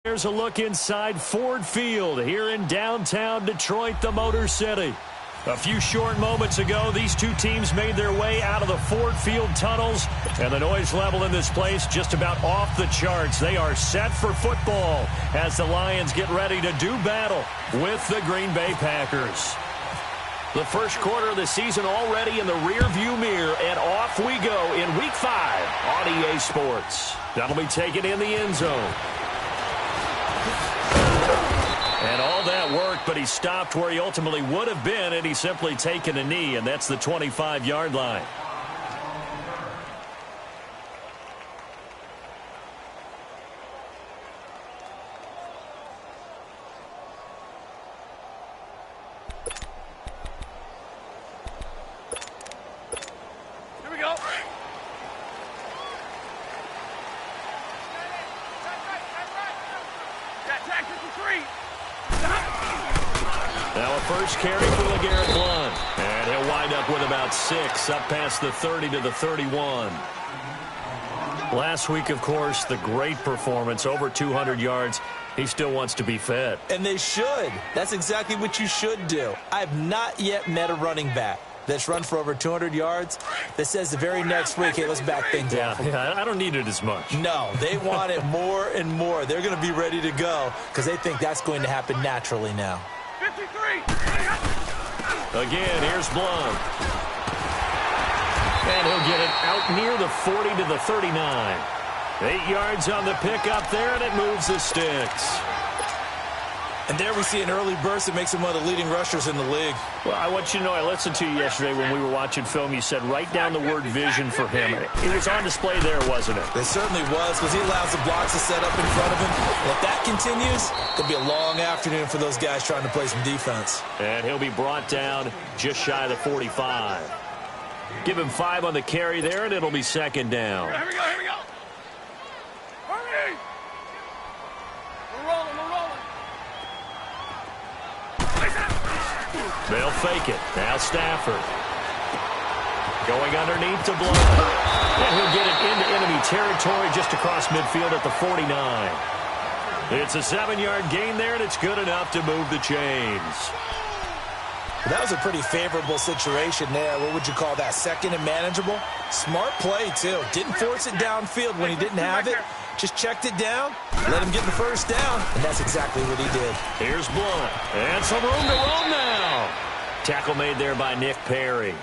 Here's a look inside Ford Field here in downtown Detroit, the Motor City. A few short moments ago, these two teams made their way out of the Ford Field tunnels, and the noise level in this place just about off the charts. They are set for football as the Lions get ready to do battle with the Green Bay Packers. The first quarter of the season already in the rearview mirror, and off we go in Week 5 on EA Sports. That'll be taken in the end zone. And all that worked, but he stopped where he ultimately would have been, and he's simply taken a knee, and that's the 25-yard line. Here we go. Tag 53. Now a first carry for LeGarrette Blount. And he'll wind up with about 6, up past the 30 to the 31. Last week, of course, the great performance, over 200 yards. He still wants to be fed. And they should. That's exactly what you should do. I have not yet met a running back that's run for over 200 yards that says the very next week, hey, let's back things up. Yeah, I don't need it as much. No, they want it more and more. They're going to be ready to go because they think that's going to happen naturally now. 53. Again, here's Blount. And he'll get it out near the 40 to the 39. 8 yards on the pickup there, and it moves the sticks. And there we see an early burst that makes him one of the leading rushers in the league. Well, I want you to know, I listened to you yesterday when we were watching film. You said write down the word vision for him. It was on display there, wasn't it? It certainly was, because he allows the blocks to set up in front of him. And if that continues, it'll be a long afternoon for those guys trying to play some defense. And he'll be brought down just shy of the 45. Give him 5 on the carry there, and it'll be second down. Here we go. Hurry! We're rolling. They'll fake it. Now Stafford. Going underneath to Blount. And he'll get it into enemy territory just across midfield at the 49. It's a 7-yard gain there, and it's good enough to move the chains. That was a pretty favorable situation there. What would you call that? Second and manageable? Smart play, too. Didn't force it downfield when he didn't have it. Just checked it down, let him get the first down, and that's exactly what he did. Here's Blount. And some room to roam now. Tackle made there by Nick Perry.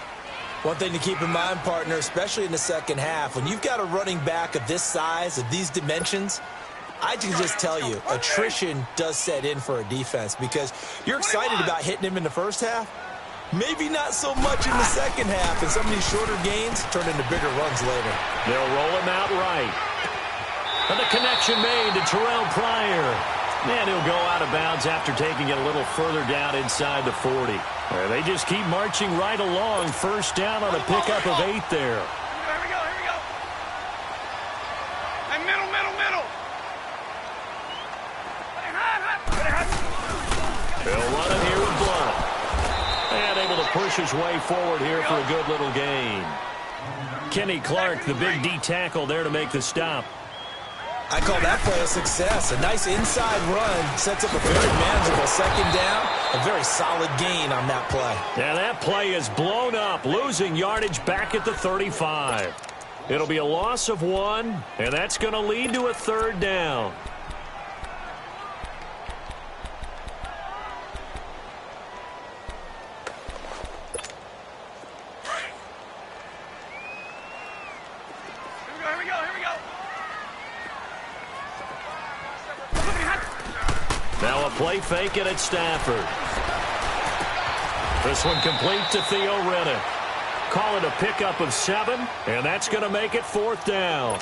One thing to keep in mind, partner, especially in the second half, when you've got a running back of this size, of these dimensions, I can just tell you, attrition does set in for a defense because you're excited about hitting him in the first half. Maybe not so much in the second half, and some of these shorter gains turn into bigger runs later. They'll roll him out right. And the connection made to Terrell Pryor. And he'll go out of bounds after taking it a little further down inside the 40. They just keep marching right along. First down on a pickup of 8 there. Here we go. And middle. He'll run it here with Blount. And able to push his way forward here for a good little gain. Kenny Clark, the big D tackle there to make the stop. I call that play a success. A nice inside run sets up a very manageable second down. A very solid gain on that play. Yeah, that play is blown up, losing yardage back at the 35. It'll be a loss of 1, and that's going to lead to a third down. Here we go. Now a play fake it at Stafford. This one complete to Theo Riddick. Call it a pickup of 7, and that's going to make it 4th down.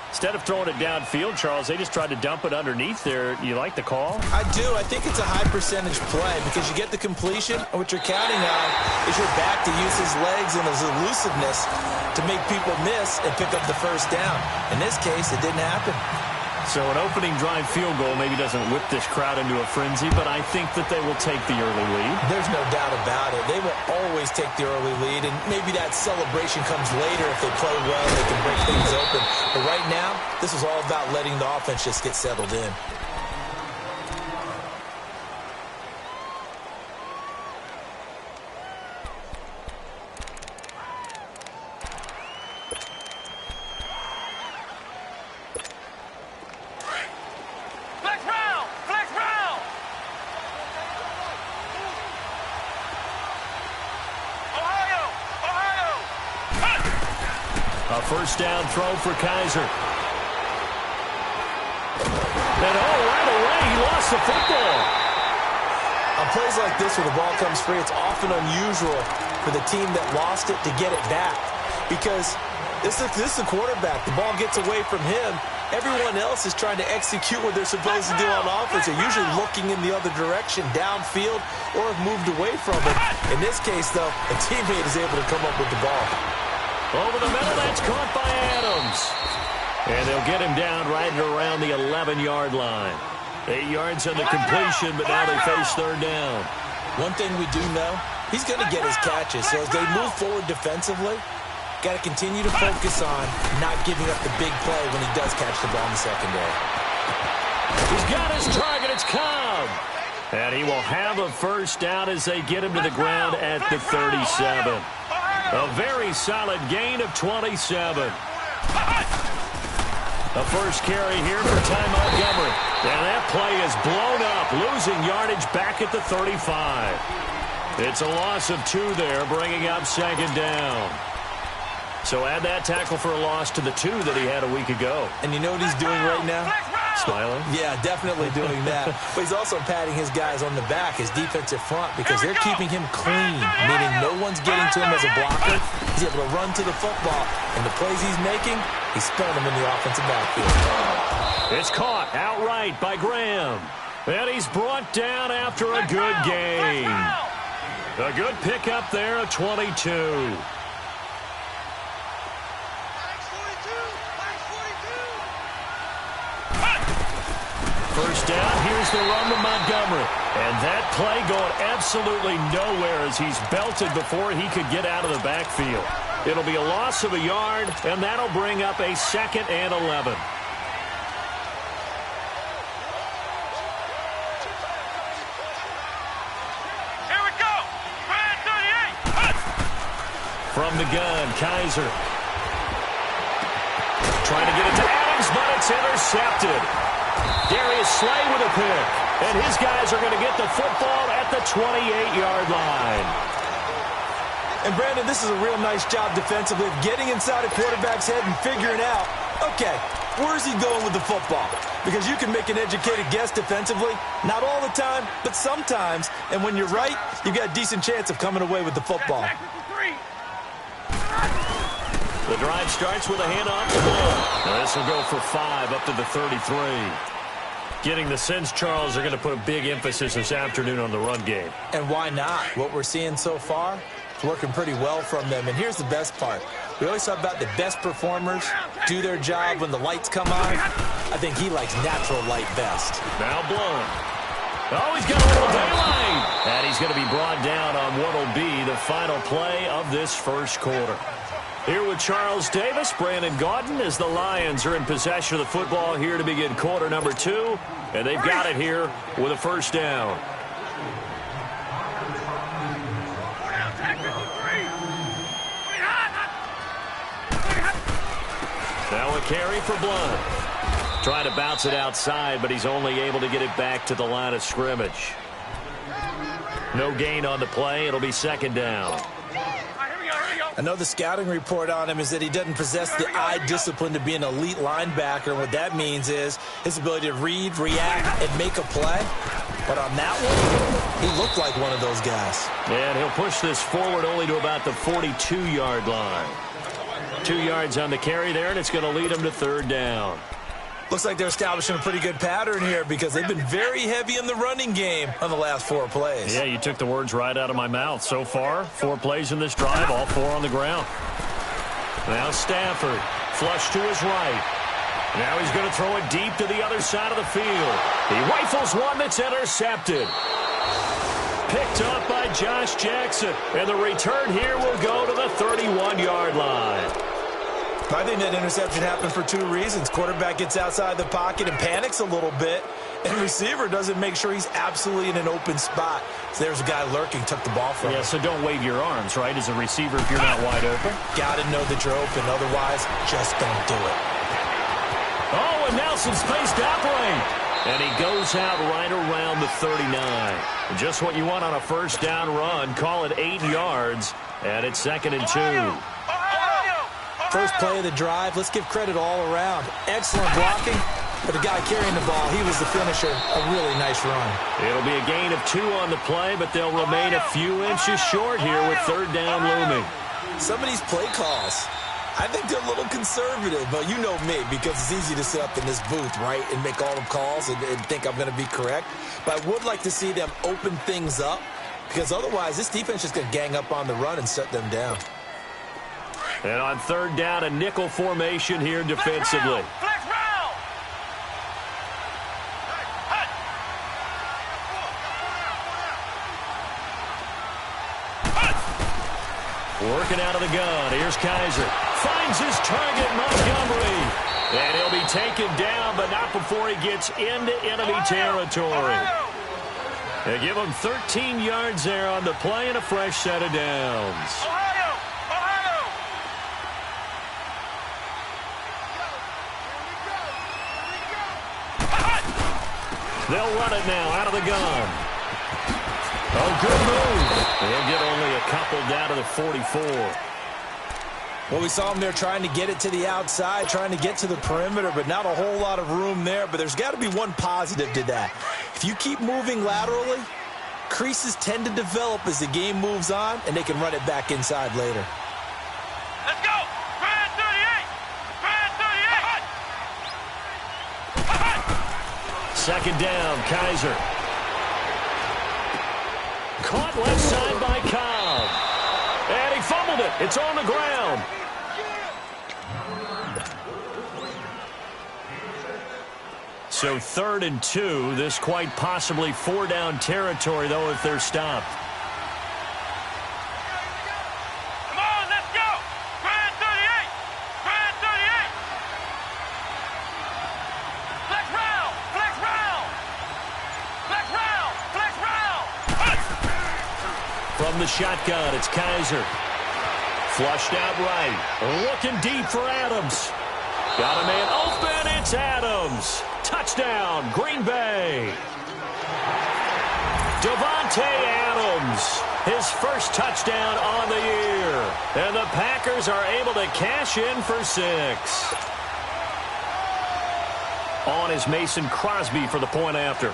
Instead of throwing it downfield, Charles, they just tried to dump it underneath there. You like the call? I do. I think it's a high percentage play because you get the completion, and what you're counting on is your back to use his legs and his elusiveness to make people miss and pick up the first down. In this case, it didn't happen. So an opening drive field goal maybe doesn't whip this crowd into a frenzy, but I think that they will take the early lead. There's no doubt about it. They will always take the early lead, and maybe that celebration comes later. If they play well, they can break things open. But right now, this is all about letting the offense just get settled in. A first down throw for Kaiser. And right away, he lost the football. On plays like this where the ball comes free, it's often unusual for the team that lost it to get it back. Because this is the quarterback. The ball gets away from him. Everyone else is trying to execute what they're supposed to do on offense. They're usually looking in the other direction, downfield, or have moved away from it. In this case, though, a teammate is able to come up with the ball. Over the middle, that's caught by Adams. And they'll get him down right around the 11-yard line. 8 yards on the completion, but now they face third down. One thing we do know, he's going to get his catches. So as they move forward defensively, got to continue to focus on not giving up the big play when he does catch the ball in the secondary. He's got his target. It's Cobb. And he will have a first down as they get him to the ground at the 37. A very solid gain of 27. The first carry here for Ty Montgomery. And that play is blown up, losing yardage back at the 35. It's a loss of 2 there, bringing up second down. So add that tackle for a loss to the 2 that he had a week ago. And you know what he's doing right now? Smiling? Yeah, definitely doing that. But he's also patting his guys on the back, his defensive front, because they're keeping him clean, meaning no one's getting to him as a blocker. He's able to run to the football, and the plays he's making, he's spelling them in the offensive backfield. It's caught outright by Graham. And he's brought down after a good gain. A good pickup there of 22. First down, here's the run to Montgomery. And that play going absolutely nowhere as he's belted before he could get out of the backfield. It'll be a loss of a yard, and that'll bring up a 2nd and 11. Here we go. 38. From the gun, Kaiser. Trying to get it to Adams, but it's intercepted. Darius Slay with a pick. And his guys are going to get the football at the 28-yard line. And, Brandon, this is a real nice job defensively of getting inside a quarterback's head and figuring out, okay, where's he going with the football? Because you can make an educated guess defensively, not all the time, but sometimes. And when you're right, you've got a decent chance of coming away with the football. The drive starts with a handoff to Ball. Now this will go for 5 up to the 33. Getting the sense, Charles, they're going to put a big emphasis this afternoon on the run game. And why not? What we're seeing so far, it's working pretty well from them. And here's the best part. We always talk about the best performers do their job when the lights come on. I think he likes natural light best. Now Blunt. Oh, he's got a little daylight. And he's going to be brought down on what will be the final play of this first quarter. Here with Charles Davis, Brandon Gaudin, as the Lions are in possession of the football here to begin quarter number 2. And they've got it here with a first down. Now a carry for Blunt. Trying to bounce it outside, but he's only able to get it back to the line of scrimmage. No gain on the play. It'll be second down. I know the scouting report on him is that he doesn't possess the eye discipline to be an elite linebacker. And what that means is his ability to read, react, and make a play. But on that one, he looked like one of those guys. And he'll push this forward only to about the 42-yard line. 2 yards on the carry there, and it's going to lead him to third down. Looks like they're establishing a pretty good pattern here because they've been very heavy in the running game on the last 4 plays. Yeah, you took the words right out of my mouth. So far, 4 plays in this drive, all 4 on the ground. Now Stafford, flush to his right. Now he's going to throw it deep to the other side of the field. He rifles one that's intercepted. Picked up by Josh Jackson. And the return here will go to the 31-yard line. I think that interception happened for 2 reasons. Quarterback gets outside the pocket and panics a little bit, and receiver doesn't make sure he's absolutely in an open spot. So there's a guy lurking, took the ball from him. Yeah, so don't wave your arms, right, as a receiver if you're not wide open. Got to know that you're open. Otherwise, just don't do it. Oh, and Nelson spaced out right. And he goes out right around the 39. Just what you want on a first down run. Call it 8 yards, and it's 2nd and 2. first play of the drive. Let's give credit all around. Excellent blocking, but the guy carrying the ball, he was the finisher. A really nice run. It'll be a gain of 2 on the play, but they'll remain a few inches short here with third down looming. Some of these play calls, I think they're a little conservative, but you know me, because it's easy to sit up in this booth, right, and make all the calls and think I'm going to be correct. But I would like to see them open things up, because otherwise this defense is going to gang up on the run and shut them down. And on third down, a nickel formation here defensively. Flex round. Working out of the gun. Here's Kaiser. Finds his target, Montgomery. And he'll be taken down, but not before he gets into enemy territory. They give him 13 yards there on the play and a fresh set of downs. Ohio. They'll run it now out of the gun. Oh, good move. They'll get only a couple down to the 44. Well, we saw him there trying to get it to the outside, trying to get to the perimeter, but not a whole lot of room there. But there's got to be one positive to that. If you keep moving laterally, creases tend to develop as the game moves on, and they can run it back inside later. Let's go. Grand 38. Grand 38. Second down, Kaiser. Caught left side by Cobb. And he fumbled it. It's on the ground. So 3rd and 2. This quite possibly 4-down territory, though, if they're stopped. Come on, let's go. Grand 38. Grand 38. Flex round. Flex round. Flex round. Flex round. From the shotgun, it's Kaiser. Flushed out right. Looking deep for Adams. Got a man open. It's Adams. Touchdown, Green Bay. Devontae Adams, his first touchdown on the year. And the Packers are able to cash in for 6. On is Mason Crosby for the point after.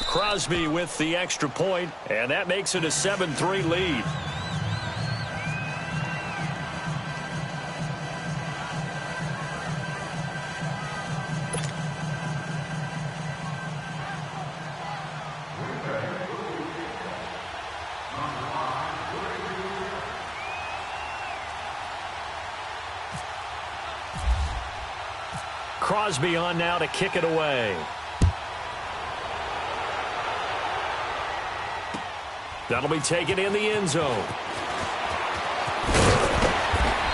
Crosby with the extra point, and that makes it a 7-3 lead. Crosby on now to kick it away. That'll be taken in the end zone.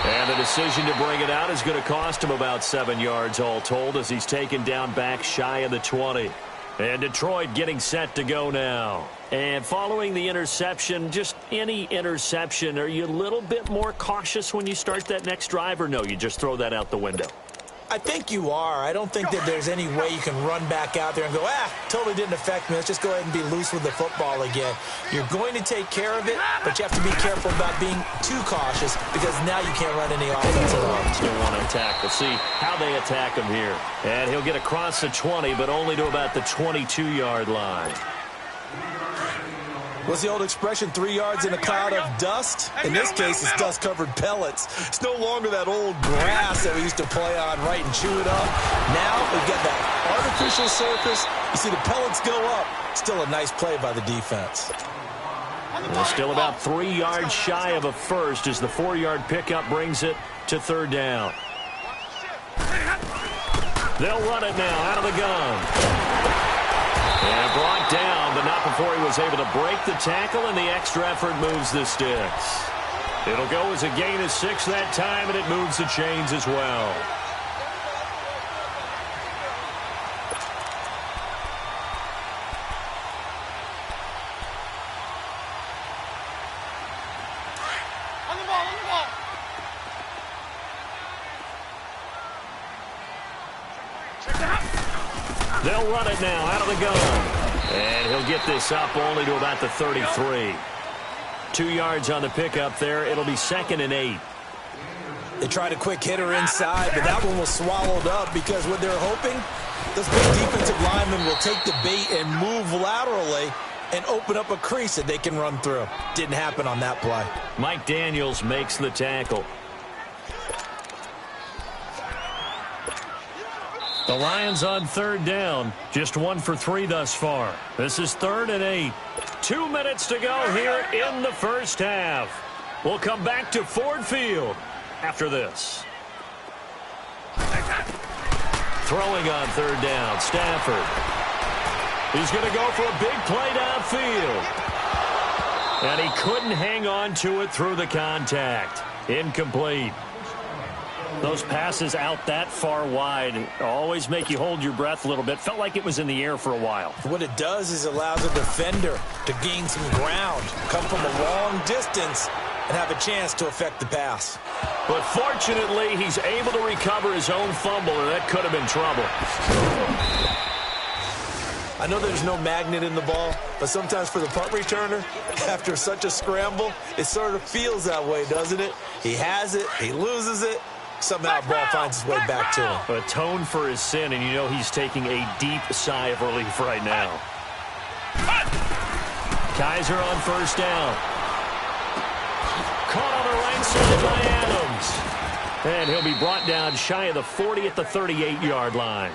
And the decision to bring it out is going to cost him about 7 yards all told as he's taken down back shy of the 20. And Detroit getting set to go now. And following the interception, just any interception, are you a little bit more cautious when you start that next drive, or no, you just throw that out the window? I think you are. I don't think that there's any way you can run back out there and go, totally didn't affect me. Let's just go ahead and be loose with the football again. You're going to take care of it, but you have to be careful about being too cautious because now you can't run any offense at all. Still want to attack. We'll see how they attack him here. And he'll get across the 20, but only to about the 22-yard line. What's the old expression, 3 yards in a cloud of dust? In this case, it's dust-covered pellets. It's no longer that old grass that we used to play on, right, and chew it up. Now we've got that artificial surface. You see the pellets go up. Still a nice play by the defense. Well, still about 3 yards shy of a first as the 4-yard pickup brings it to third down. They'll run it now out of the gun. And brought down, but not before he was able to break the tackle, and the extra effort moves the sticks. It'll go as a gain of 6 that time, and it moves the chains as well. On the ball, on the ball. They'll run it now out of the gun. And he'll get this up only to about the 33. 2 yards on the pickup there. It'll be 2nd and 8. They tried a quick hitter inside, but that one was swallowed up because what they're hoping, those big defensive linemen will take the bait and move laterally and open up a crease that they can run through. Didn't happen on that play. Mike Daniels makes the tackle. The Lions on 3rd down. Just 1 for 3 thus far. This is 3rd and 8. 2 minutes to go here in the first half. We'll come back to Ford Field after this. Throwing on 3rd down, Stafford. He's going to go for a big play downfield. And he couldn't hang on to it through the contact. Incomplete. Those passes out that far wide always make you hold your breath a little bit. Felt like it was in the air for a while. What it does is allows a defender to gain some ground, come from a long distance, and have a chance to affect the pass. But fortunately, he's able to recover his own fumble, and that could have been trouble. I know there's no magnet in the ball, but sometimes for the punt returner, after such a scramble, it sort of feels that way, doesn't it? He has it, he loses it. Somehow the ball finds its way back to him. Atone for his sin, and you know he's taking a deep sigh of relief right now. Kaiser on 1st down. Caught on the right side by Adams. And he'll be brought down shy of the 40 at the 38-yard line.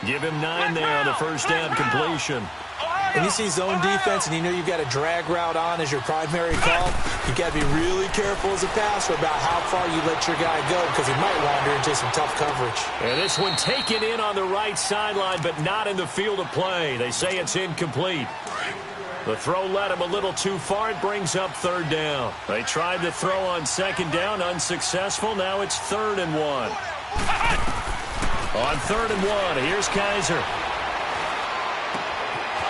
Give him 9 there on the 1st down completion. When you see zone defense and you know you've got a drag route on as your primary call, you've got to be really careful as a passer about how far you let your guy go because he might wander into some tough coverage. And this one taken in on the right sideline, but not in the field of play. They say it's incomplete. The throw led him a little too far. It brings up 3rd down. They tried to throw on 2nd down, unsuccessful. Now it's 3rd and 1. On 3rd and 1, here's Kaiser.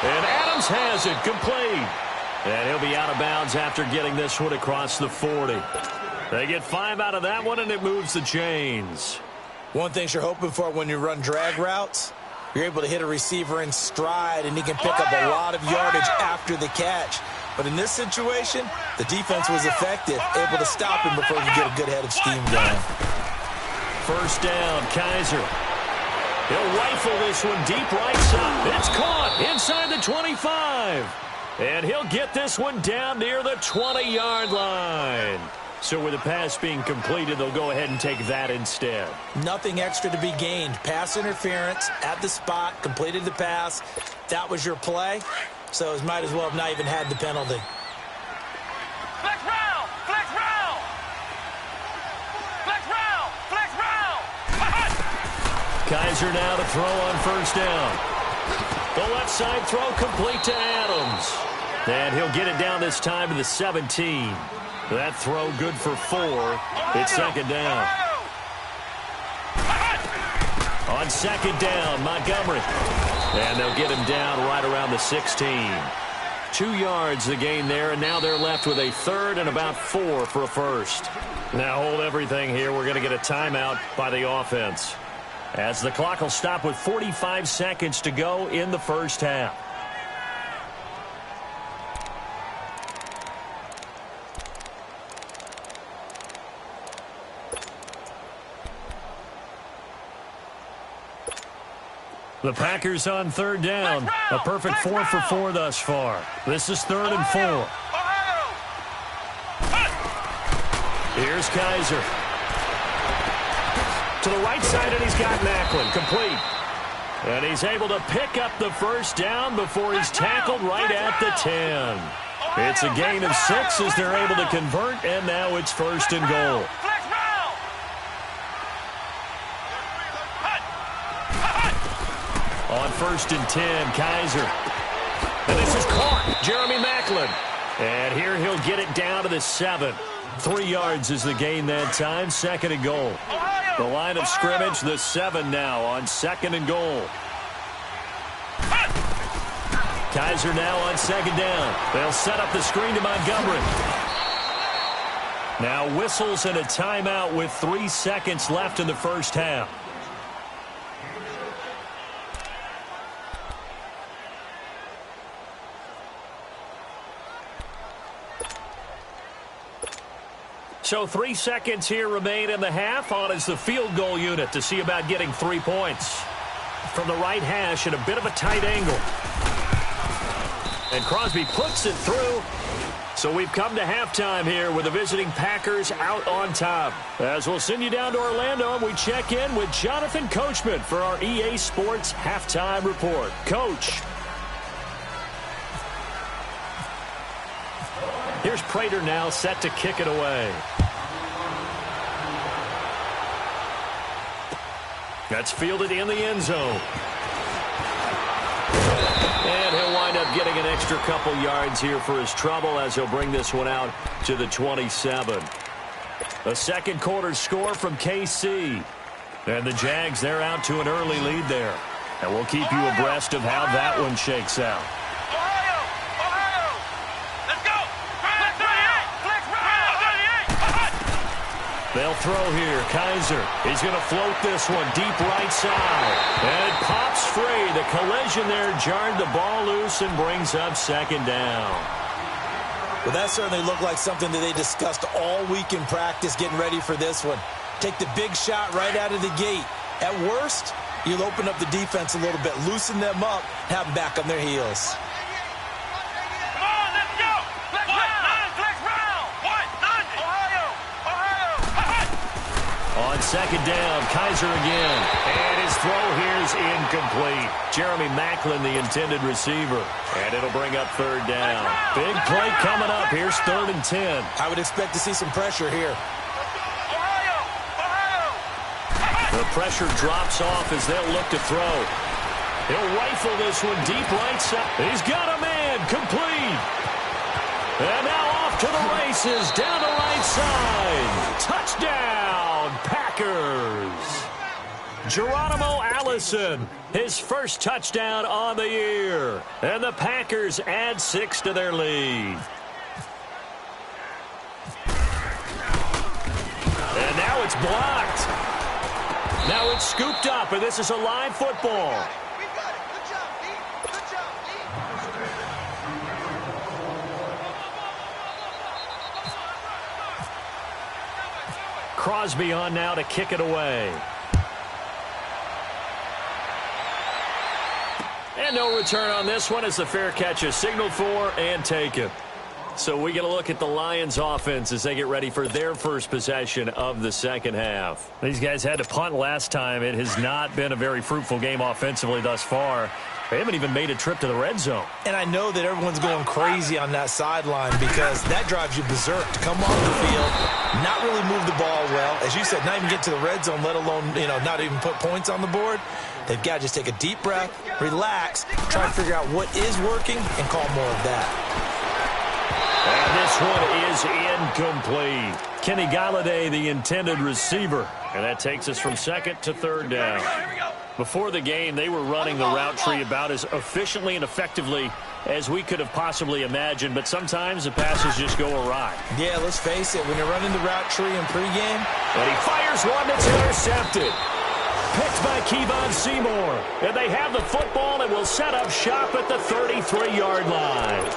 And Adams has it, complete. And he'll be out of bounds after getting this one across the 40. They get 5 out of that one, and it moves the chains. One thing you're hoping for when you run drag routes, you're able to hit a receiver in stride, and he can pick up a lot of yardage after the catch. But in this situation, the defense was effective, able to stop him before he could get a good head of steam going. 1st down, Kaiser. He'll rifle this one deep right side. It's caught inside the 25. And he'll get this one down near the 20-yard line. So with the pass being completed, they'll go ahead and take that instead. Nothing extra to be gained. Pass interference at the spot, completed the pass. That was your play. So it might as well have not even had the penalty. Flex round! Flex round! Flex round! Flex round! Kaiser now to throw on 1st down. The left side throw complete to Adams. And he'll get it down this time to the 17. That throw good for 4. It's 2nd down. On 2nd down, Montgomery. And they'll get him down right around the 16. 2 yards the gain there, and now they're left with a 3rd and about 4 for a 1st. Now hold everything here. We're going to get a timeout by the offense, as the clock will stop with 45 seconds to go in the first half. The Packers on 3rd down. A perfect 4 for 4 thus far. This is 3rd and 4. Here's Kaiser. To the right side, and he's got Macklin. Complete. And he's able to pick up the 1st down before he's tackled right at the 10. It's a gain of 6 as they're able to convert, and now it's 1st and goal. On 1st and 10, Kaiser. And this is caught. Jeremy Macklin. And here he'll get it down to the 7. 3 yards is the gain that time. 2nd and goal. The line of scrimmage, the 7 now on 2nd and goal. Kaiser now on 2nd down. They'll set up the screen to Montgomery. Now whistles and a timeout with 3 seconds left in the first half. So 3 seconds here remain in the half. On is the field goal unit to see about getting 3 points. From the right hash at a bit of a tight angle. And Crosby puts it through. So we've come to halftime here with the visiting Packers out on top. As we'll send you down to Orlando, and we check in with Jonathan Coachman for our EA Sports Halftime Report. Coach. Here's Prater now set to kick it away. That's fielded in the end zone. And he'll wind up getting an extra couple yards here for his trouble as he'll bring this one out to the 27. A second quarter score from KC. And the Jags, they're out to an early lead there. And we'll keep you abreast of how that one shakes out. They'll throw here. Kaiser. He's going to float this one deep right side. And it pops free. The collision there jarred the ball loose and brings up second down. Well, that certainly looked like something that they discussed all week in practice getting ready for this one. Take the big shot right out of the gate. At worst, you'll open up the defense a little bit, loosen them up, have them back on their heels. On second down, Kaiser again. And his throw here is incomplete. Jeremy Maclin, the intended receiver. And it'll bring up third down. Big play coming up. Here's 3rd and 10. I would expect to see some pressure here. The pressure drops off as they'll look to throw. He'll rifle this one deep right side. He's got a man. Complete. And now off to the races. Down the right side. Touchdown, Packers. Geronimo Allison, his first touchdown on the year. And the Packers add 6 to their lead. And now it's blocked. Now it's scooped up, and this is a live football. Crosby on now to kick it away. And no return on this one as the fair catch is signaled for and taken. So we get a look at the Lions offense as they get ready for their first possession of the second half. These guys had to punt last time. It has not been a very fruitful game offensively thus far. They haven't even made a trip to the red zone. And I know that everyone's going crazy on that sideline because that drives you berserk to come off the field, not really move the ball well. As you said, not even get to the red zone, let alone, not even put points on the board. They've got to just take a deep breath, relax, try to figure out what is working, and call more of that. And this one is incomplete. Kenny Galladay, the intended receiver. And that takes us from second to third down. Before the game, they were running the route tree about as efficiently and effectively as we could have possibly imagined, but sometimes the passes just go awry. Yeah, let's face it, when you're running the route tree in pregame. And he fires one that's intercepted. Picked by Kevon Seymour. And they have the football and will set up shop at the 33-yard line.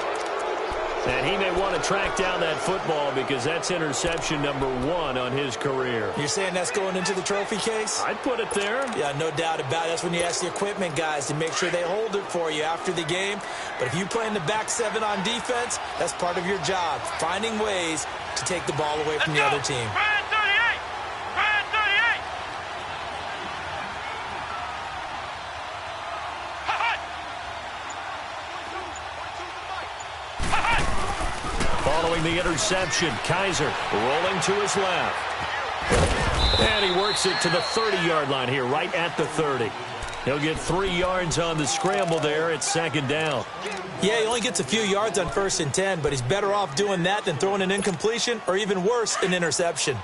And he may want to track down that football because that's interception number 1 on his career. You're saying that's going into the trophy case? I'd put it there. Yeah, no doubt about it. That's when you ask the equipment guys to make sure they hold it for you after the game. But if you play in the back 7 on defense, that's part of your job, finding ways to take the ball away from the other team. Following the interception, Kaiser rolling to his left. And he works it to the 30-yard line here, right at the 30. He'll get 3 yards on the scramble there at second down. Yeah, he only gets a few yards on 1st and 10, but he's better off doing that than throwing an incompletion or even worse, an interception.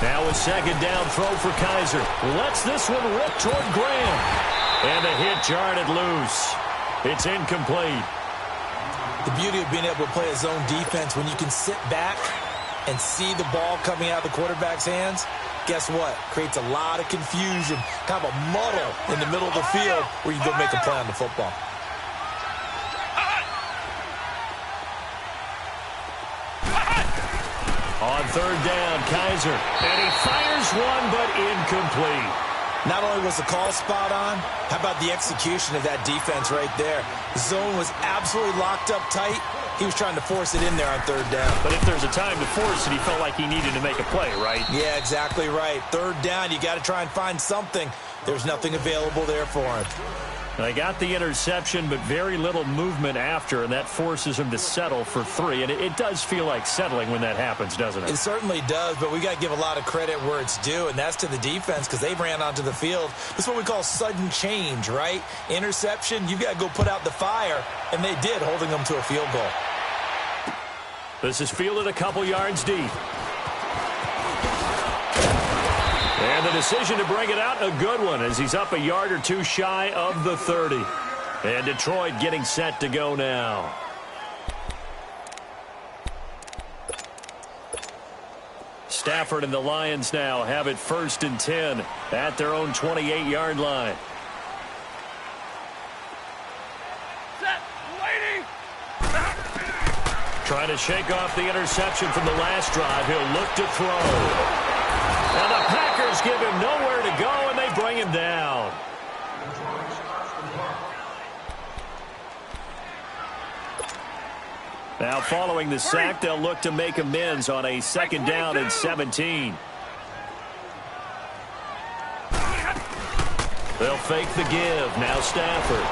Now a second down throw for Kaiser. Lets this one rip toward Graham. And the hit jarred it loose. It's incomplete. The beauty of being able to play a zone defense when you can sit back and see the ball coming out of the quarterback's hands, guess what? Creates a lot of confusion, kind of a muddle in the middle of the field where you go make a play on the football. On third down, Kaiser. And he fires one, but incomplete. Not only was the call spot on, how about the execution of that defense right there? The zone was absolutely locked up tight. He was trying to force it in there on third down. But if there's a time to force it, he felt like he needed to make a play, right? Yeah, exactly right. Third down, you got to try and find something. There's nothing available there for him. They got the interception, but very little movement after, and that forces him to settle for 3. And it does feel like settling when that happens, doesn't it? It certainly does, but we got to give a lot of credit where it's due, and that's to the defense because they ran onto the field. This is what we call sudden change, right? Interception, you got to go put out the fire, and they did, holding them to a field goal. This is fielded a couple yards deep. And the decision to bring it out, a good one, as he's up a yard or two shy of the 30. And Detroit getting set to go now. Stafford and the Lions now have it 1st and 10 at their own 28-yard line. Set. Waiting. Trying to shake off the interception from the last drive. He'll look to throw. And the Packers give him nowhere to go, and they bring him down. Now, following the sack, they'll look to make amends on a 2nd down and 17. They'll fake the give. Now Stafford.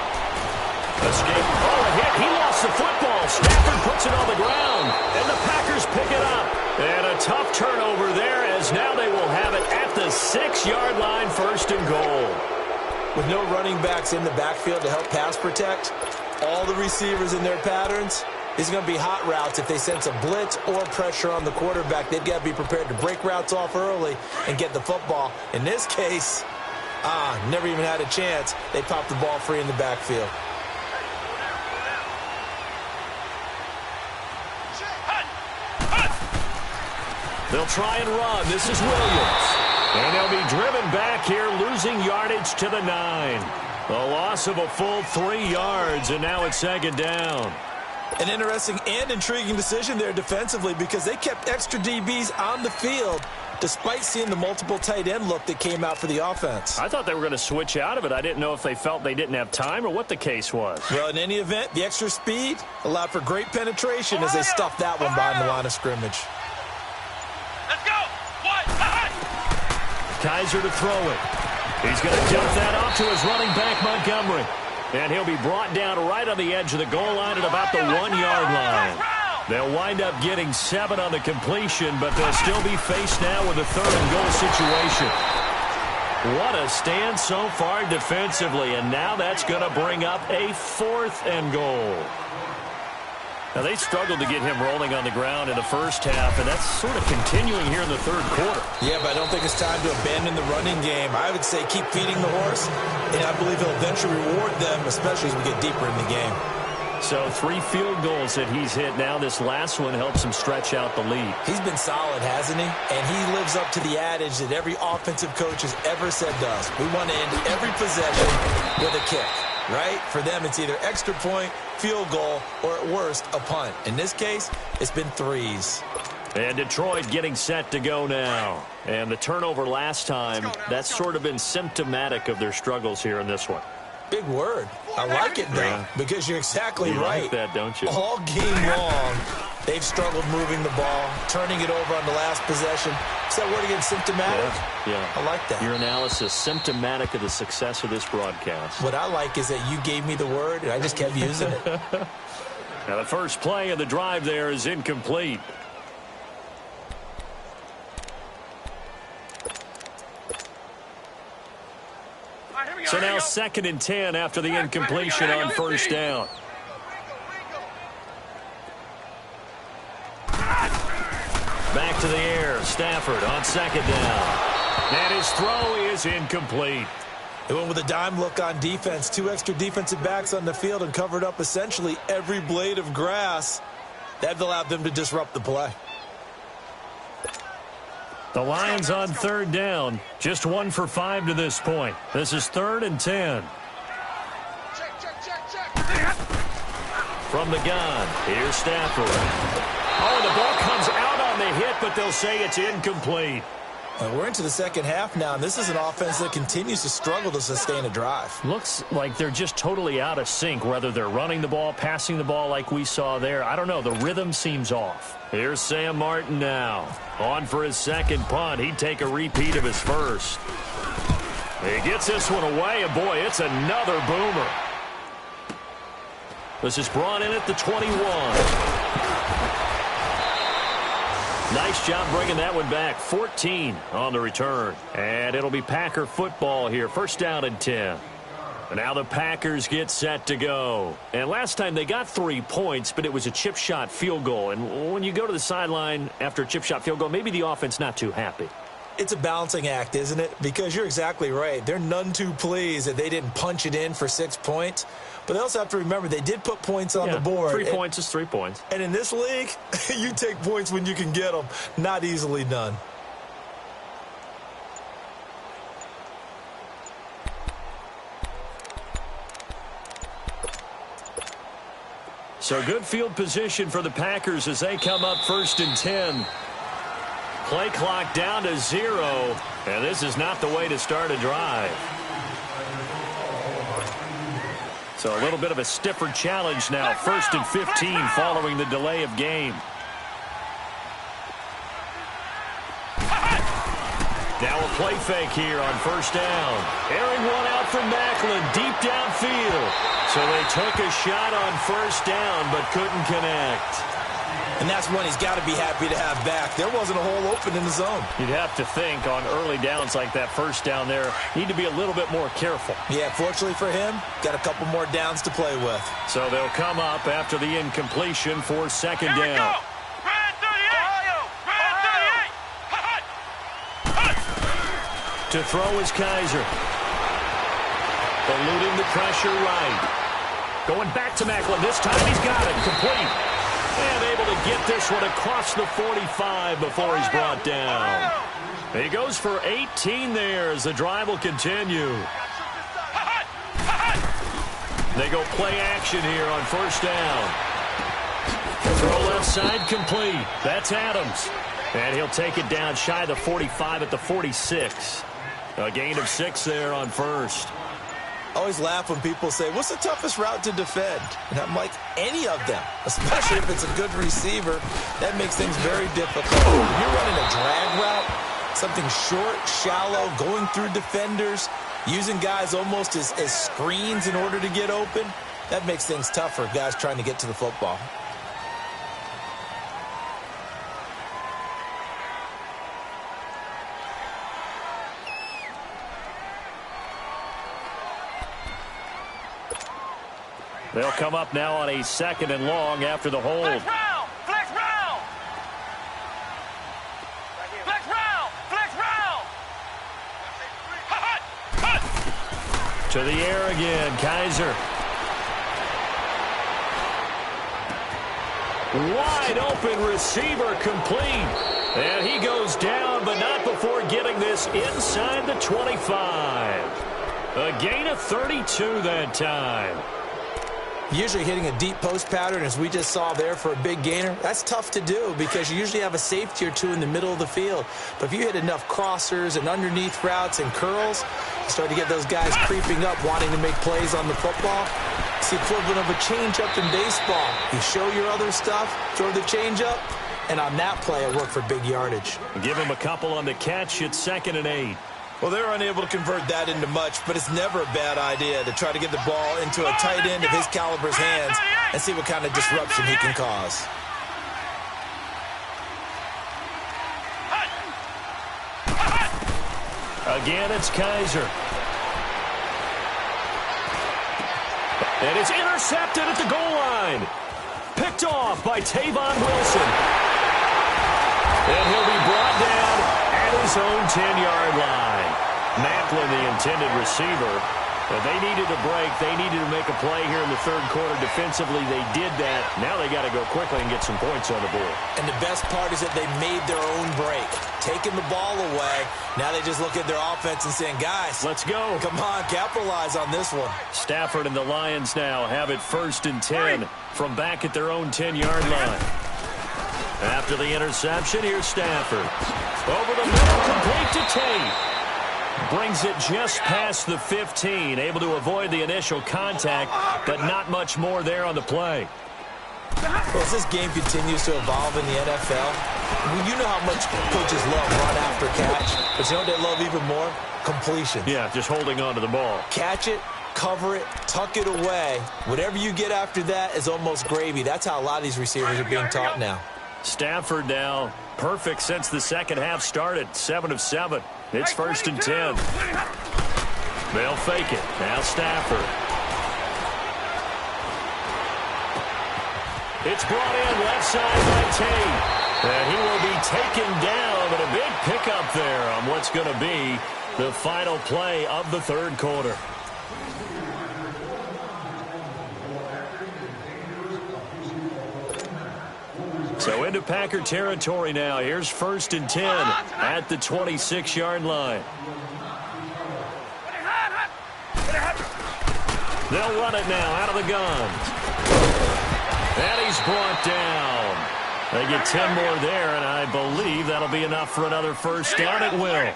Escape. Oh, a hit. He lost the football. Stafford puts it on the ground, and the Packers pick it up. And a tough turnover there, as now they will have it at the 6-yard line, 1st and goal. With no running backs in the backfield to help pass protect, all the receivers in their patterns, these are going to be hot routes. If they sense a blitz or pressure on the quarterback, they've got to be prepared to break routes off early and get the football. In this case, never even had a chance. They popped the ball free in the backfield. They'll try and run. This is Williams. And they'll be driven back here, losing yardage to the 9. The loss of a full 3 yards, and now it's 2nd down. An interesting and intriguing decision there defensively because they kept extra DBs on the field despite seeing the multiple tight end look that came out for the offense. I thought they were going to switch out of it. I didn't know if they felt they didn't have time or what the case was. Well, in any event, the extra speed allowed for great penetration as they stuffed that one behind the line of scrimmage. Let's go. What? Kaiser to throw it. He's going to dump that off to his running back, Montgomery. And he'll be brought down right on the edge of the goal line at about the 1-yard line. They'll wind up getting 7 on the completion, but they'll still be faced now with a 3rd and goal situation. What a stand so far defensively, and now that's going to bring up a 4th and goal. Now, they struggled to get him rolling on the ground in the first half, and that's sort of continuing here in the 3rd quarter. Yeah, but I don't think it's time to abandon the running game. I would say keep feeding the horse, and I believe he'll eventually reward them, especially as we get deeper in the game. So 3 field goals that he's hit now. This last one helps him stretch out the lead. He's been solid, hasn't he? And he lives up to the adage that every offensive coach has ever said to us. We want to end every possession with a kick, right? For them, it's either extra point, field goal, or at worst, a punt. In this case, it's been 3s. And Detroit getting set to go now. And the turnover last time, that's sort of been symptomatic of their struggles here in this one. Big word. I like it, though, because you're exactly right. You like that, don't you? All game long, they've struggled moving the ball, turning it over on the last possession. Is that word again, symptomatic? Yeah. I like that. Your analysis, symptomatic of the success of this broadcast. What I like is that you gave me the word, and I just kept using it. Now, the first play of the drive there is incomplete. So now 2nd and 10 after the incompletion on 1st down. Back to the air. Stafford on 2nd down. And his throw is incomplete. They went with a dime look on defense. 2 extra defensive backs on the field and covered up essentially every blade of grass. That allowed them to disrupt the play. The Lions on 3rd down. Just 1 for 5 to this point. This is 3rd and 10. From the gun, here's Stafford. Oh, the ball comes out on on the hit, but they'll say it's incomplete. We're into the second half now, and this is an offense that continues to struggle to sustain a drive. Looks like they're just totally out of sync, whether they're running the ball, passing the ball like we saw there. I don't know. The rhythm seems off. Here's Sam Martin now. On for his second punt. He'd take a repeat of his first. He gets this one away, and boy, it's another boomer. This is brought in at the 21. Nice job bringing that one back. 14 on the return. And it'll be Packer football here. First down and 10. And now the Packers get set to go. And last time they got 3 points, but it was a chip shot field goal. And when you go to the sideline after a chip shot field goal, maybe the offense not too happy. It's a balancing act, isn't it? Because you're exactly right. They're none too pleased that they didn't punch it in for 6 points. But they also have to remember they did put points on the board. 3 points is 3 points. And in this league, you take points when you can get them. Not easily done. So good field position for the Packers as they come up first and 10. Play clock down to 0, and this is not the way to start a drive. So a little bit of a stiffer challenge now. First and 15 following the delay of game. Now a play fake here on first down. Airing one out from Macklin, deep downfield. So they took a shot on first down, but couldn't connect. And that's one he's got to be happy to have back. There wasn't a hole open in the zone. You'd have to think on early downs like that first down there, need to be a little bit more careful. Yeah, fortunately for him, got a couple more downs to play with. So they'll come up after the incompletion for second down. To throw is Kaiser. Eluding the pressure right. Going back to Macklin. This time he's got it. Complete. And able to get this one across the 45 before he's brought down. He goes for 18 there as the drive will continue. They go play action here on first down. Throw left side complete. That's Adams. And he'll take it down shy of the 45 at the 46. A gain of 6 there on first. I always laugh when people say, what's the toughest route to defend? And I'm like, any of them, especially if it's a good receiver. That makes things very difficult. When you're running a drag route, something short, shallow, going through defenders, using guys almost as screens in order to get open, that makes things tough for guys trying to get to the football. They'll come up now on a second and long after the hold. Flex round! Flex round! Flex round! Flex round! To the air again, Kaiser. Wide open receiver complete. And he goes down, but not before getting this inside the 25. A gain of 32 that time. Usually hitting a deep post pattern, as we just saw there for a big gainer, that's tough to do because you usually have a safety or two in the middle of the field. But if you hit enough crossers and underneath routes and curls, you start to get those guys creeping up, wanting to make plays on the football. It's the equivalent of a changeup in baseball. You show your other stuff, throw the changeup, and on that play, it worked for big yardage. Give him a couple on the catch. It's 2nd and 8. Well, they're unable to convert that into much, but it's never a bad idea to try to get the ball into a tight end of his caliber's hands and see what kind of disruption he can cause. Again, it's Kaiser. And it's intercepted at the goal line. Picked off by Tavon Wilson. And he'll be brought down at his own 10-yard line. Macklin, the intended receiver. But they needed a break. They needed to make a play here in the third quarter. Defensively, they did that. Now they got to go quickly and get some points on the board. And the best part is that they made their own break. Taking the ball away. Now they just look at their offense and saying, guys, let's go. Come on, capitalize on this one. Stafford and the Lions now have it 1st and 10 from back at their own 10-yard line. After the interception, here's Stafford. Over the middle, complete to Tate. Brings it just past the 15. Able to avoid the initial contact, but not much more there on the play. Well, as this game continues to evolve in the NFL, you know how much coaches love run after catch, but you know what they love even more? Completion. Yeah, just holding on to the ball. Catch it, cover it, tuck it away. Whatever you get after that is almost gravy. That's how a lot of these receivers are being taught now. Stafford now perfect since the second half started. 7 of 7. It's 1st and 10. They'll fake it. Now Stafford. It's brought in left side by Tate. And he will be taken down, but a big pickup there on what's going to be the final play of the third quarter. So into Packer territory now. Here's 1st and 10 at the 26-yard line. They'll run it now out of the gun. And he's brought down. They get 10 more there, and I believe that'll be enough for another first down. It will.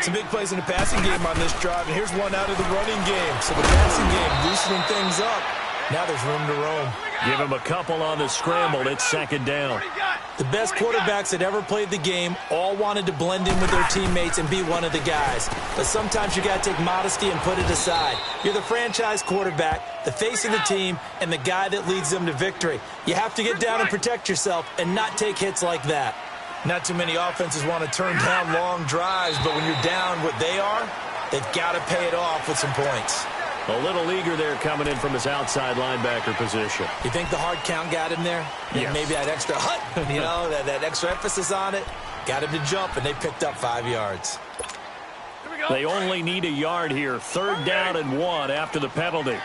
Some big plays in the passing game on this drive, and here's one out of the running game. So the passing game loosening things up. Now there's room to roam. Give him a couple on the scramble. It's 2nd down. The best quarterbacks that ever played the game all wanted to blend in with their teammates and be one of the guys. But sometimes you got to take modesty and put it aside. You're the franchise quarterback, the face of the team, and the guy that leads them to victory. You have to get down and protect yourself and not take hits like that. Not too many offenses want to turn down long drives, but when you're down what they are, they've got to pay it off with some points. A little eager there coming in from his outside linebacker position. You think the hard count got him there? Yes. Maybe that extra that extra emphasis on it got him to jump, and they picked up 5 yards. They only need a yard here. 3rd down and 1 after the penalty.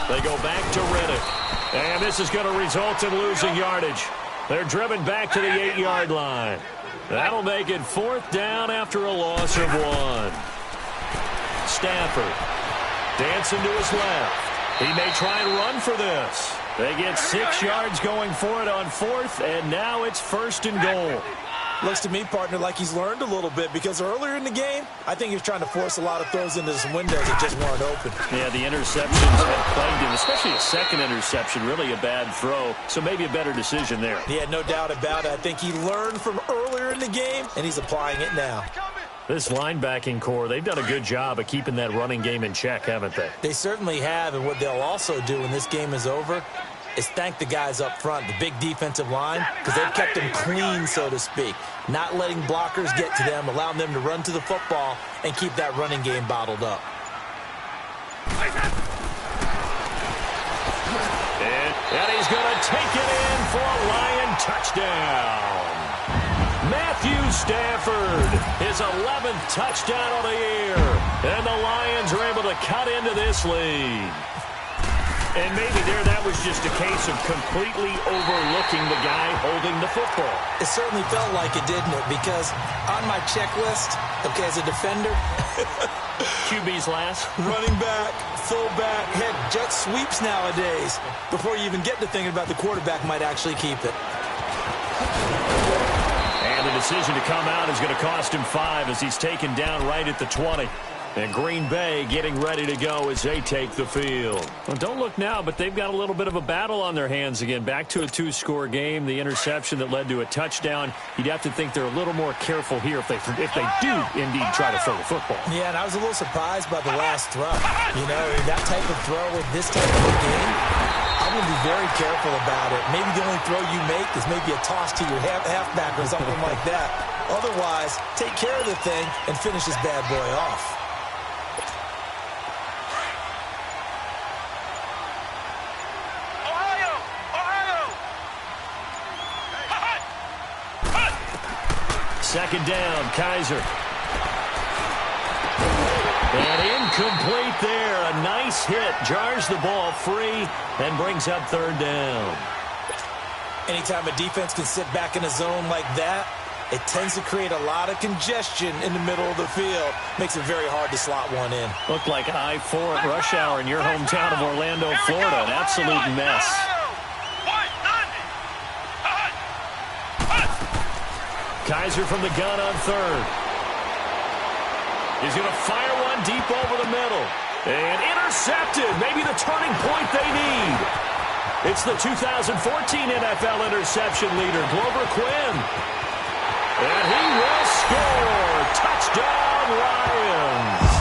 They go back to Riddick. And this is going to result in losing yardage. They're driven back to the 8-yard line. That'll make it 4th down after a loss of 1. Stafford dancing to his left. He may try and run for this. They get 6 yards going for it on 4th, and now it's 1st and goal. Looks to me, partner, like he's learned a little bit, because earlier in the game, I think he was trying to force a lot of throws into some windows that just weren't open. Yeah, the interceptions have plagued him, especially a second interception, really a bad throw, so maybe a better decision there. Yeah, no doubt about it. I think he learned from earlier in the game, and he's applying it now. This linebacking core, they've done a good job of keeping that running game in check, haven't they? They certainly have, and what they'll also do when this game is over is thank the guys up front, the big defensive line, because they've kept them clean, so to speak. Not letting blockers get to them, allowing them to run to the football and keep that running game bottled up. And he's going to take it in for a Lion touchdown. Matthew Stafford, his 11th touchdown of the year. And the Lions are able to cut into this lead. And maybe that was just a case of completely overlooking the guy holding the football. It certainly felt like it, didn't it? Because on my checklist, okay, as a defender, QB's last. running back, fullback, heck, jet sweeps nowadays. Before you even get to thinking about the quarterback might actually keep it. And the decision to come out is going to cost him 5 as he's taken down right at the 20. And Green Bay getting ready to go as they take the field. Well, don't look now, but they've got a little bit of a battle on their hands again. Back to a 2-score game. The interception that led to a touchdown. You'd have to think they're a little more careful here if they do indeed try to throw the football. Yeah, and I was a little surprised by the last throw. You know, that type of throw with this type of a game, I'm going to be very careful about it. Maybe the only throw you make is maybe a toss to your halfback or something like that. Otherwise, take care of the thing and finish this bad boy off. Second down, Kaiser. And incomplete there. A nice hit. Jars the ball free and brings up 3rd down. Anytime a defense can sit back in a zone like that, it tends to create a lot of congestion in the middle of the field. Makes it very hard to slot one in. Looked like I-4 at rush hour in your hometown of Orlando, Florida. An absolute mess. Kaiser from the gun on third. He's going to fire one deep over the middle. And intercepted. Maybe the turning point they need. It's the 2014 NFL interception leader, Glover Quinn. And he will score. Touchdown, Lions.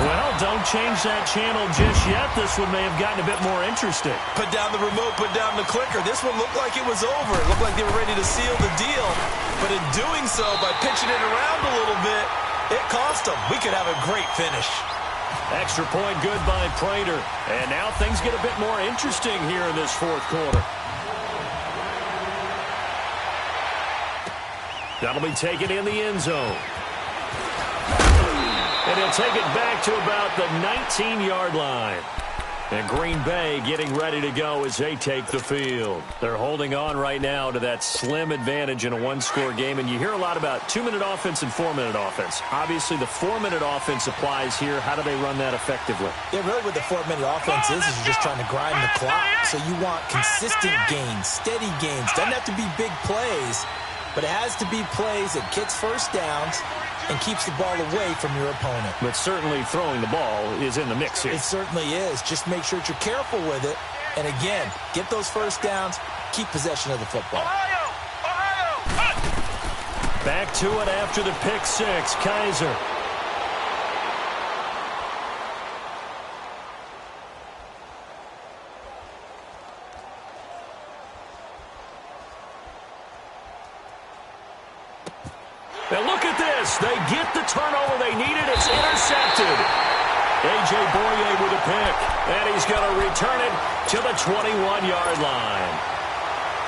Well, don't change that channel just yet. This one may have gotten a bit more interesting. Put down the remote, put down the clicker. This one looked like it was over. It looked like they were ready to seal the deal. But in doing so, by pitching it around a little bit, it cost them. We could have a great finish. Extra point good by Prater. And now things get a bit more interesting here in this fourth quarter. That'll be taken in the end zone. And he'll take it back to about the 19-yard line. And Green Bay getting ready to go as they take the field. They're holding on right now to that slim advantage in a one-score game. And you hear a lot about 2-minute offense and 4-minute offense. Obviously, the 4-minute offense applies here. How do they run that effectively? Yeah, really what the 4-minute offense is you're just trying to grind the clock. So you want consistent gains, steady gains. Doesn't have to be big plays, but it has to be plays that gets first downs and keeps the ball away from your opponent. But certainly throwing the ball is in the mix here. It certainly is. Just make sure that you're careful with it. And again, get those first downs, keep possession of the football. Back to it after the pick six, Kaiser. Now look at this. They get the turnover they needed. It's intercepted. A.J. Boye with a pick. And he's going to return it to the 21-yard line.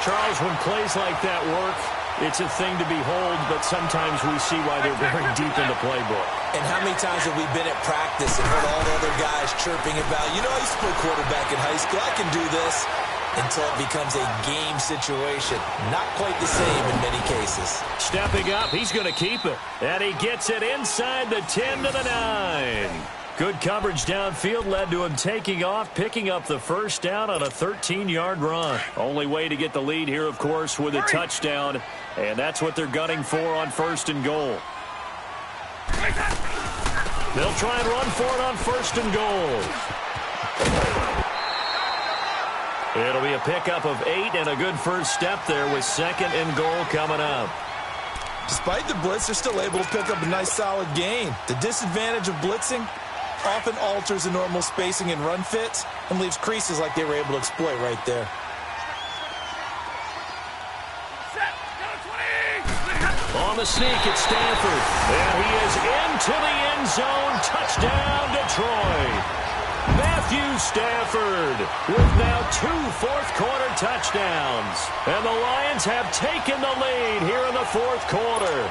Charles, when plays like that work, it's a thing to behold, but sometimes we see why they're very deep in the playbook. And how many times have we been at practice and heard all the other guys chirping about, you know, I used to play quarterback in high school. I can do this. Until it becomes a game situation. Not quite the same in many cases. Stepping up, he's going to keep it. And he gets it inside the 10 to the 9. Good coverage downfield led to him taking off, picking up the first down on a 13-yard run. Only way to get the lead here, of course, with a touchdown. And that's what they're gunning for on first and goal. They'll try and run for it on first and goal. It'll be a pickup of 8 and a good first step there with second and goal coming up. Despite the blitz, they're still able to pick up a nice solid gain. The disadvantage of blitzing often alters the normal spacing and run fits and leaves creases like they were able to exploit right there. On the sneak, it's Stanford. And he is into the end zone. Touchdown, Detroit. Matthew Stafford with now 2 fourth-quarter touchdowns. And the Lions have taken the lead here in the fourth quarter.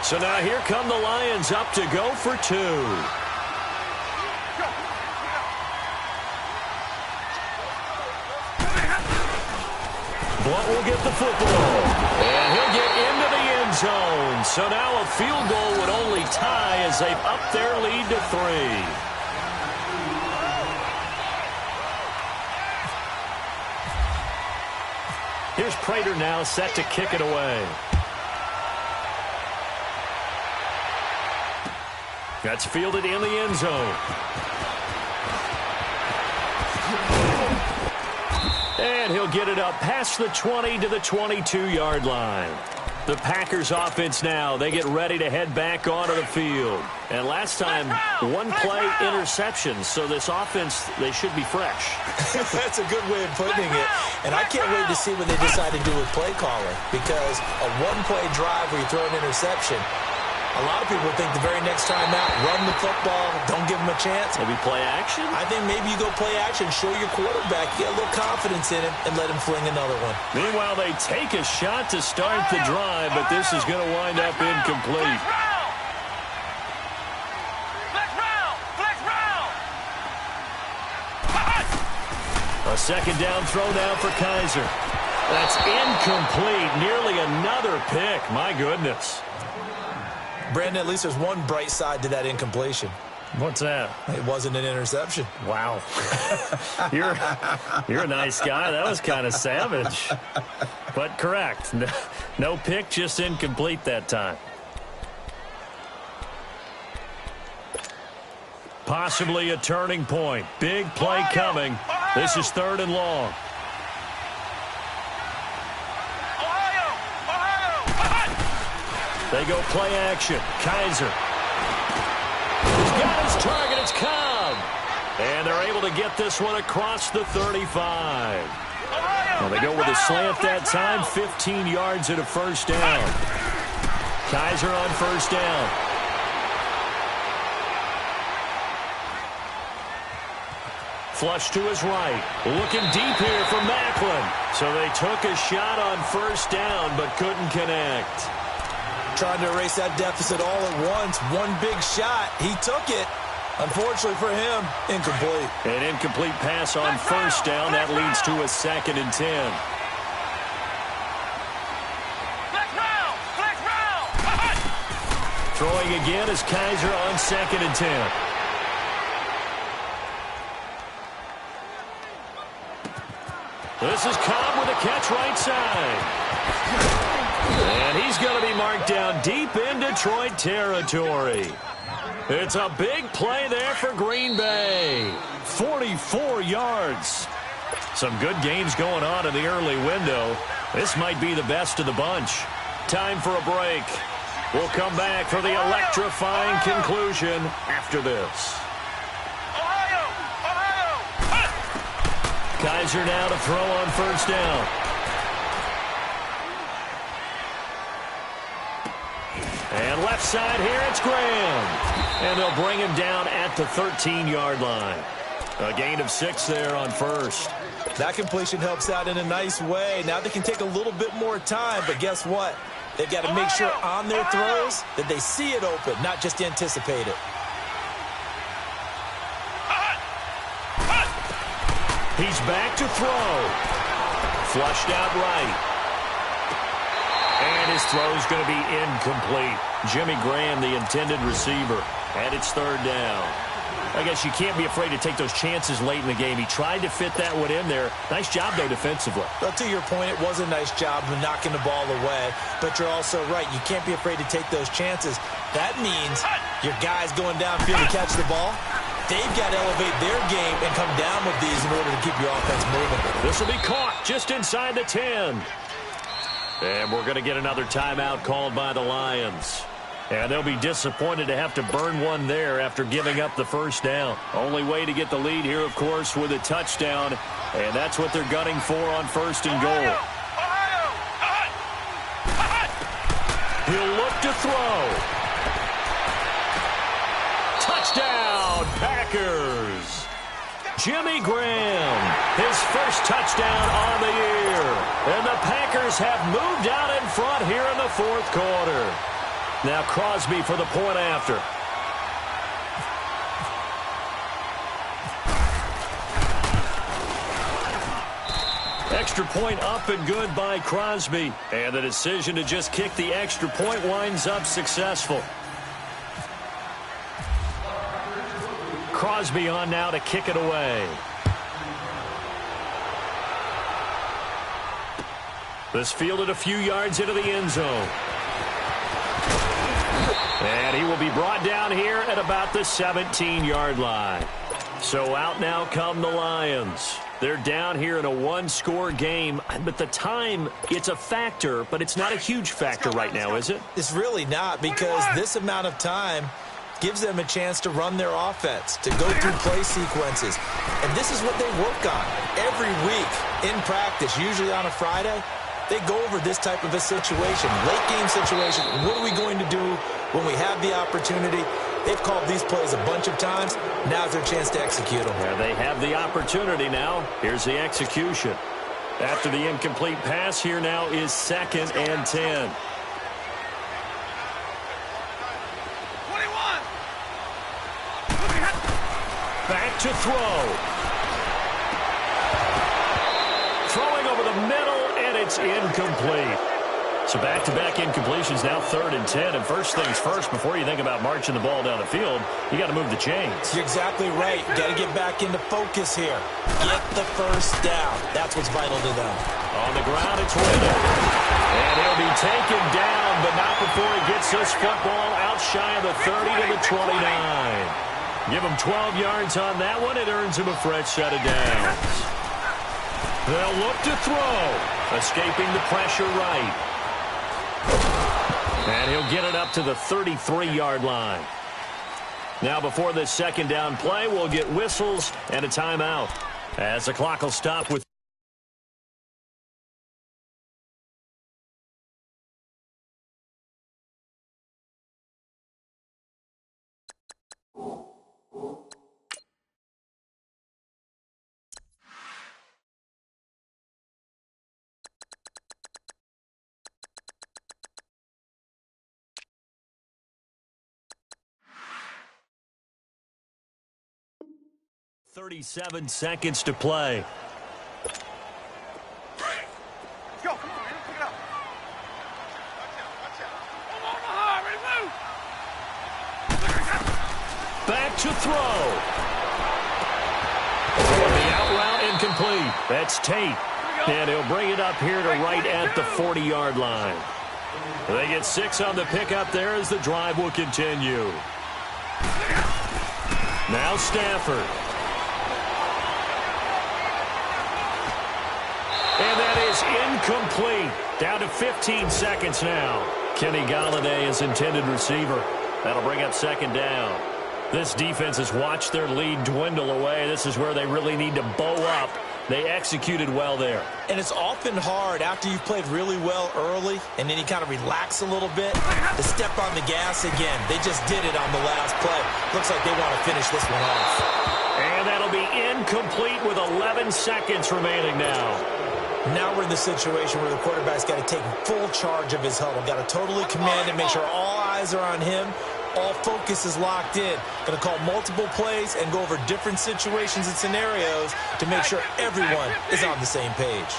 So now here come the Lions up to go for 2. Blunt will get the football. And he'll get into the end zone. So now a field goal would only tie as they've upped their lead to 3. Here's Prater now set to kick it away. That's fielded in the end zone. And he'll get it up past the 20 to the 22-yard line. The Packers offense now, they get ready to head back onto the field. And last time, one play interception, so this offense, they should be fresh. That's a good way of putting it. And I can't wait to see what they decide to do with play calling, because a one-play drive where you throw an interception, a lot of people think the very next time out, run the football, don't give them a chance. Maybe play action? I think maybe you go play action, show your quarterback, get a little confidence in him, and let him fling another one. Meanwhile, they take a shot to start the drive, but this is going to wind up incomplete. A second down throw now for Kaiser. That's incomplete. Nearly another pick. My goodness. Brandon, at least there's one bright side to that incompletion. What's that? It wasn't an interception. Wow. You're a nice guy. That was kind of savage. But correct. No pick, just incomplete that time. Possibly a turning point. Big play coming. This is 3rd and long. They go play action. Kaiser. He's got his target. It's Cobb. And they're able to get this one across the 35. Well, they go with a slant that time. 15 yards and a first down. Kaiser on first down. Flush to his right. Looking deep here for Macklin. So they took a shot on first down but couldn't connect. Trying to erase that deficit all at once. One big shot. He took it. Unfortunately for him, incomplete. An incomplete pass on first down. That leads to a 2nd and 10. Throwing again is Kaiser on 2nd and 10. This is Cobb with a catch right side. And he's going to be marked down deep in Detroit territory. It's a big play there for Green Bay. 44 yards. Some good games going on in the early window. This might be the best of the bunch. Time for a break. We'll come back for the electrifying conclusion after this. Kaiser now to throw on first down. And left side here, it's Graham. And they'll bring him down at the 13-yard line. A gain of 6 there on first. That completion helps out in a nice way. Now they can take a little bit more time, but guess what? They've got to make sure on their throws that they see it open, not just anticipate it. He's back to throw. Flushed out right. And his throw is going to be incomplete. Jimmy Graham, the intended receiver. And it's 3rd down. I guess you can't be afraid to take those chances late in the game. He tried to fit that one in there. Nice job, though, defensively. Well, to your point, it was a nice job of knocking the ball away. But you're also right. You can't be afraid to take those chances. That means your guys going downfield to catch the ball, they've got to elevate their game and come down with these in order to keep your offense moving. This will be caught just inside the 10. And we're going to get another timeout called by the Lions. And they'll be disappointed to have to burn one there after giving up the first down. Only way to get the lead here, of course, with a touchdown. And that's what they're gunning for on 1st and goal. He'll look to throw. Touchdown, Packers. Jimmy Graham, his first touchdown on the year. And the Packers have moved out in front here in the 4th quarter. Now Crosby for the point after. Extra point up and good by Crosby. And the decision to just kick the extra point winds up successful. Crosby on now to kick it away. This fielded a few yards into the end zone. And he will be brought down here at about the 17-yard line. So out now come the Lions. They're down here in a one-score game, but the time, it's a factor, but it's not a huge factor right now, is it? It's really not, because this amount of time gives them a chance to run their offense, to go through play sequences. And this is what they work on every week in practice, usually on a Friday. They go over this type of a situation, late game situation. What are we going to do when we have the opportunity? They've called these plays a bunch of times. Now's their chance to execute them. Yeah, they have the opportunity now. Here's the execution. After the incomplete pass, here now is 2nd and 10. 21. Back to throw. Throwing over the middle, and it's it's incomplete. So back-to-back incompletions, now 3rd and 10. And first things first, before you think about marching the ball down the field, you got to move the chains. You're exactly right. Got to get back into focus here. Get the first down. That's what's vital to them. On the ground, it's Winner. And he'll be taken down, but not before he gets this football out shy of the 30 to the 29. Give him 12 yards on that one. It earns him a fresh set of downs. They'll look to throw. Escaping the pressure right. And he'll get it up to the 33-yard line. Now before this second down play, we'll get whistles and a timeout, as the clock will stop with 37 seconds to play. Let's go. Come on, man. Pick it up. Watch out. Come on, Mahar. Ready, move. Back to throw. And the out route incomplete. That's Tate. And he'll bring it up here to right at the 40-yard line. They get 6 on the pickup there as the drive will continue. Now Stafford. And that is incomplete. Down to 15 seconds now. Kenny Galladay is intended receiver. That'll bring up second down. This defense has watched their lead dwindle away. This is where they really need to bow up. They executed well there. And it's often hard after you've played really well early and then you kind of relax a little bit to step on the gas again. They just did it on the last play. Looks like they want to finish this one off. And that'll be incomplete with 11 seconds remaining now. Now we're in the situation where the quarterback's got to take full charge of his huddle. Got to totally command it, make sure all eyes are on him. All focus is locked in. Going to call multiple plays and go over different situations and scenarios to make sure everyone is on the same page.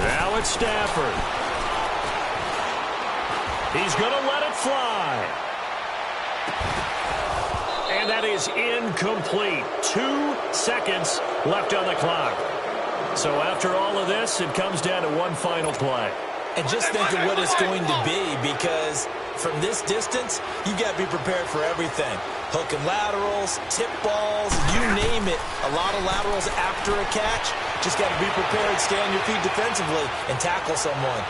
Now it's Stafford. He's going to let it fly. And that is incomplete. 2 seconds left on the clock. So after all of this, it comes down to one final play. And just think of what it's going to be, because from this distance, you've got to be prepared for everything. Hook and laterals, tip balls, you name it. A lot of laterals after a catch. Just got to be prepared, stay on your feet defensively, and tackle someone.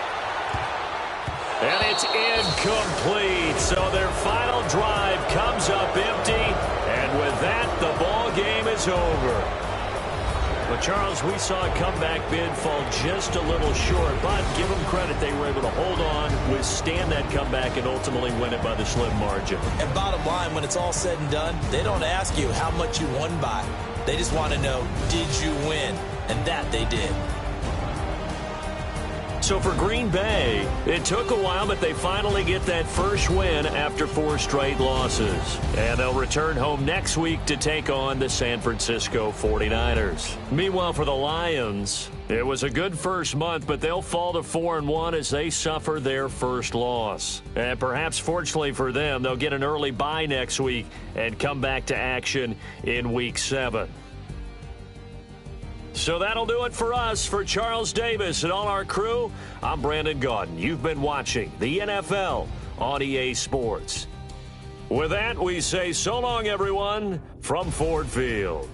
And it's incomplete. So their final drive comes up empty. And with that, the ball game is over. But, Charles, we saw a comeback bid fall just a little short, but give them credit. They were able to hold on, withstand that comeback, and ultimately win it by the slim margin. And bottom line, when it's all said and done, they don't ask you how much you won by. They just want to know, did you win? And that they did. So for Green Bay, it took a while, but they finally get that first win after 4 straight losses. And they'll return home next week to take on the San Francisco 49ers. Meanwhile, for the Lions, it was a good first month, but they'll fall to 4-1 as they suffer their first loss. And perhaps fortunately for them, they'll get an early bye next week and come back to action in Week 7. So that'll do it for us. For Charles Davis and all our crew, I'm Brandon Gaudin. You've been watching the NFL on EA Sports. With that, we say so long, everyone, from Ford Field.